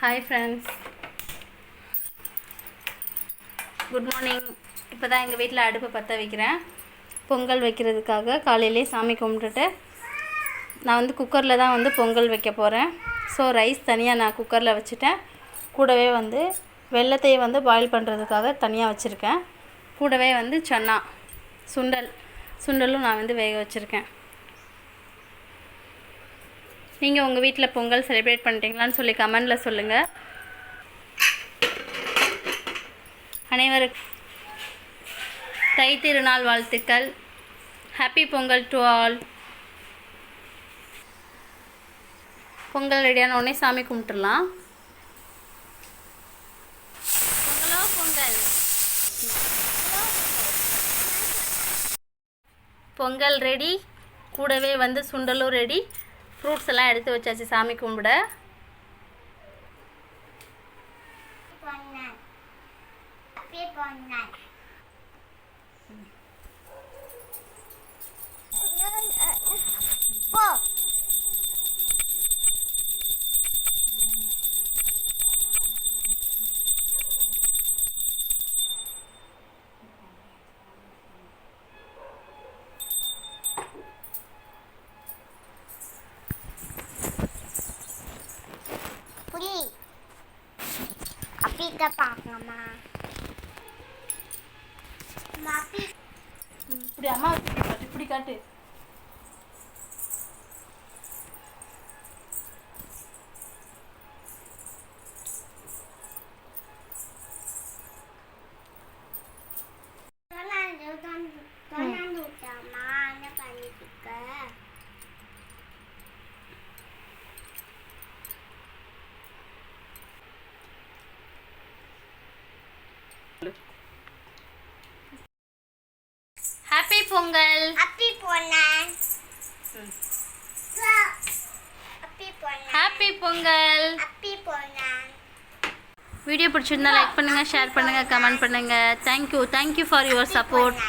Hi friends, good morning. இப்போ தான் எங்கள் வீட்டில் அடுப்பை பற்ற வைக்கிறேன். பொங்கல் வைக்கிறதுக்காக காலையிலே சாமி கும்பிட்டுட்டு நான் குக்கரில் தான் பொங்கல் வைக்க போகிறேன். ஸோ ரைஸ் தனியாக நான் குக்கரில் வச்சுட்டேன். கூடவே வெல்லத்தையும் பாயில் பண்ணுறதுக்காக தனியாக வச்சுருக்கேன். கூடவே சன்னா சுண்டலும் நான் வேக வச்சுருக்கேன். நீங்கள் உங்கள் வீட்டில் பொங்கல் செலிப்ரேட் பண்ணிட்டீங்களான்னு சொல்லி கமெண்டில் சொல்லுங்கள். அனைவருக்கும் தை திருநாள் வாழ்த்துக்கள். Happy Pongal to all. Pongal ரெடியான உடனே சாமி கும்பிட்டுடலாம். பொங்கலோ பொங்கல். பொங்கல் ரெடி, கூடவே சுண்டலும் ரெடி. ஃப்ரூட்ஸ் எல்லாம் எடுத்து வச்சாச்சு சாமி கும்பிட. அப்பீட்ட பார்க்கலாமா? இப்படி அம்மா இப்படி காட்டு. Happy Pongal. Happy Pongal. Happy Pongal. Happy Pongal. Video பிடிச்சிருந்தா லைக் பண்ணுங்கள், ஷேர் பண்ணுங்கள், கமெண்ட் பண்ணுங்கள். Thank you for your support.